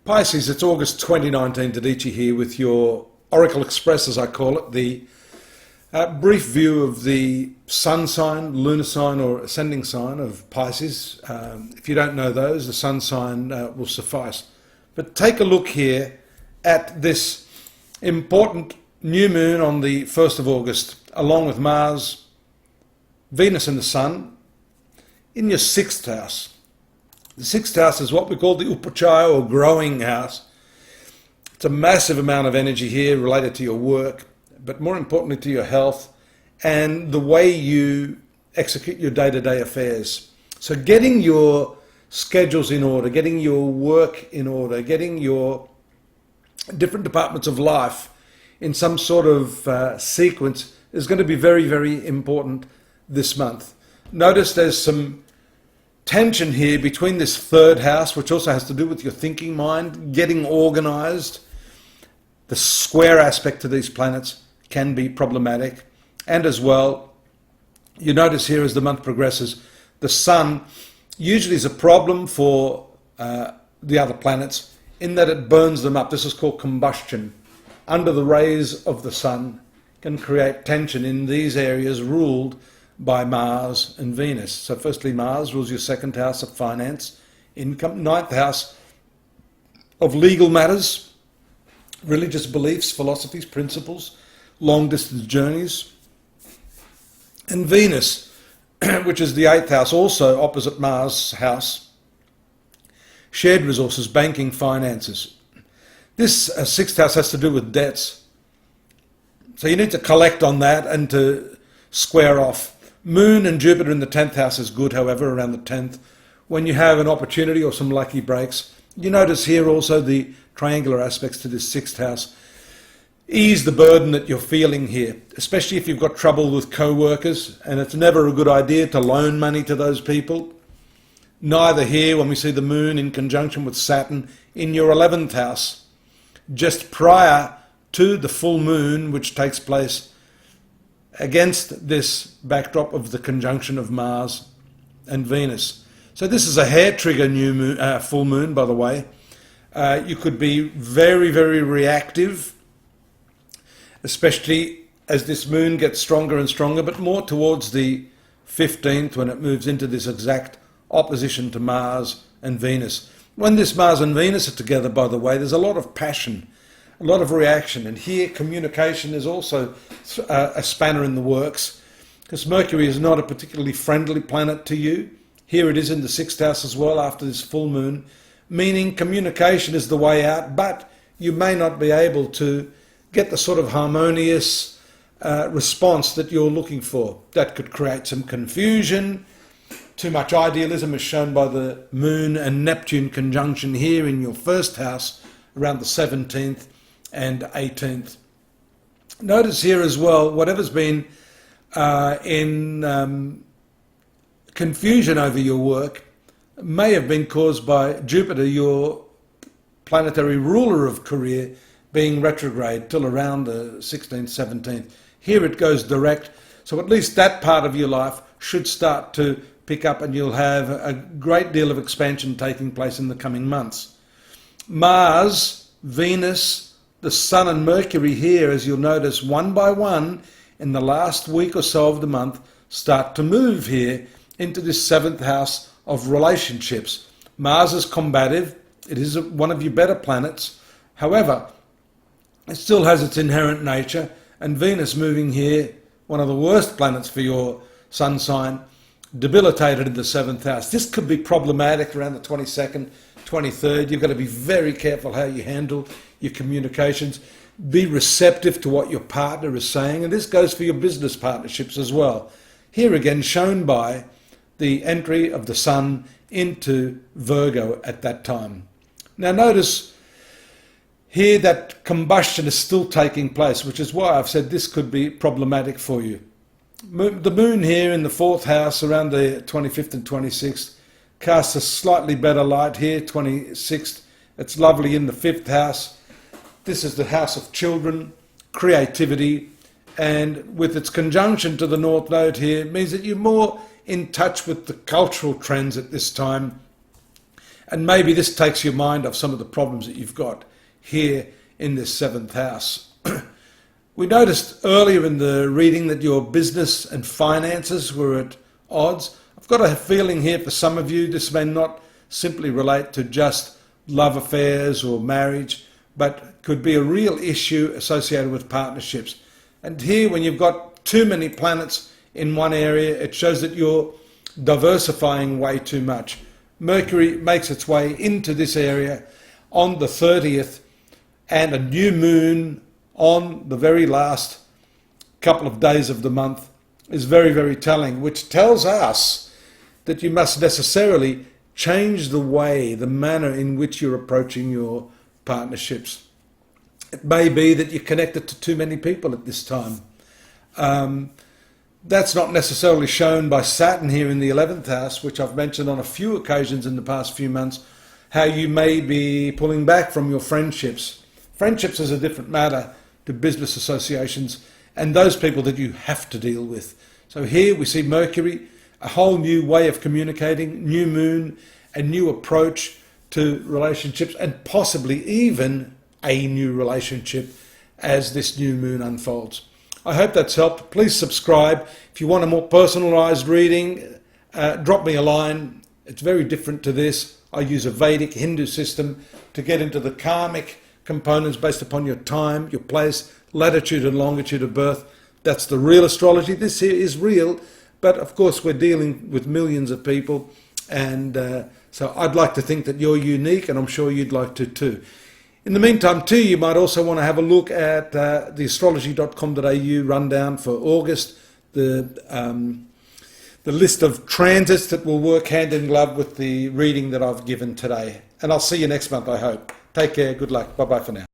Pisces, it's August 2019, Dadhichi here with your Oracle Express, as I call it, the brief view of the sun sign, lunar sign or ascending sign of Pisces. If you don't know those, the sun sign will suffice. But take a look here at this important new moon on the 1st of August, along with Mars, Venus and the Sun, in your 6th house. The 6th house is what we call the Upachaya or growing house. It's a massive amount of energy here related to your work, but more importantly to your health and the way you execute your day-to-day affairs. So getting your schedules in order, getting your work in order, getting your different departments of life in some sort of sequence is going to be very, very important this month. Notice there's some tension here between this 3rd house, which also has to do with your thinking mind, getting organized. The square aspect to these planets can be problematic. And as well, you notice here as the month progresses, the Sun usually is a problem for the other planets in that it burns them up. This is called combustion. Under the rays of the Sun can create tension in these areas ruled by Mars and Venus. So firstly, Mars rules your 2nd house of finance, income, 9th house of legal matters, religious beliefs, philosophies, principles, long distance journeys. And Venus, which is the 8th house, also opposite Mars' house, shared resources, banking, finances. This 6th house has to do with debts. So you need to collect on that and to square off. Moon and Jupiter in the 10th house is good, however, around the 10th. When you have an opportunity or some lucky breaks, you notice here also the triangular aspects to this 6th house. Ease the burden that you're feeling here, especially if you've got trouble with co-workers, and it's never a good idea to loan money to those people. Neither here when we see the moon in conjunction with Saturn in your 11th house, just prior to the full moon, which takes place against this backdrop of the conjunction of Mars and Venus. So this is a hair trigger new moon, full moon, by the way. You could be very, very reactive, especially as this moon gets stronger and stronger, but more towards the 15th when it moves into this exact opposition to Mars and Venus. When this Mars and Venus are together, by the way, there's a lot of passion, a lot of reaction, and here communication is also a spanner in the works, because Mercury is not a particularly friendly planet to you. Here it is in the 6th house as well after this full moon, meaning communication is the way out, but you may not be able to get the sort of harmonious response that you're looking for. That could create some confusion. Too much idealism is shown by the moon and Neptune conjunction here in your 1st house around the 17th and 18th. Notice here as well, whatever's been in confusion over your work may have been caused by Jupiter, your planetary ruler of career, being retrograde till around the 16th, 17th. Here it goes direct, so at least that part of your life should start to pick up and you'll have a great deal of expansion taking place in the coming months. Mars, Venus, the Sun and Mercury here, as you'll notice, one by one in the last week or so of the month, start to move here into this 7th house of relationships. Mars is combative. It is one of your better planets. However, it still has its inherent nature, and Venus moving here, one of the worst planets for your sun sign, debilitated in the 7th house. This could be problematic around the 22nd, 23rd. You've got to be very careful how you handle your communications. Be receptive to what your partner is saying, and this goes for your business partnerships as well. Here again shown by the entry of the Sun into Virgo at that time. Now notice here that combustion is still taking place, which is why I've said this could be problematic for you. The moon here in the 4th house around the 25th and 26th casts a slightly better light here, 26th. It's lovely in the 5th house. This is the house of children, creativity, and with its conjunction to the North Node here, it means that you're more in touch with the cultural trends at this time And maybe this takes your mind off some of the problems that you've got here in this 7th house. We noticed earlier in the reading that your business and finances were at odds. I've got a feeling here for some of you this may not simply relate to just love affairs or marriage, but could be a real issue associated with partnerships. And here, when you've got too many planets in one area, it shows that you're diversifying way too much. Mercury makes its way into this area on the 30th, and a new moon on the very last couple of days of the month is very, very telling, which tells us that you must necessarily change the way, the manner in which you're approaching your partnerships. It may be that you're connected to too many people at this time. That's not necessarily shown by Saturn here in the 11th house, which I've mentioned on a few occasions in the past few months, how you may be pulling back from your friendships. Friendships is a different matter to business associations and those people that you have to deal with. So here we see Mercury, a whole new way of communicating, new moon, a new approach to relationships, and possibly even a new relationship as this new moon unfolds. I hope that's helped. Please subscribe. If you want a more personalized reading, drop me a line. It's very different to this. I use a Vedic Hindu system to get into the karmic components based upon your time, your place, latitude and longitude of birth. That's the real astrology. This here is real, but of course we're dealing with millions of people, and so I'd like to think that you're unique, and I'm sure you'd like to too. In the meantime too, you might also want to have a look at the astrology.com.au rundown for August, the list of transits that will work hand in glove with the reading that I've given today. And I'll see you next month, I hope. Take care, good luck, bye-bye for now.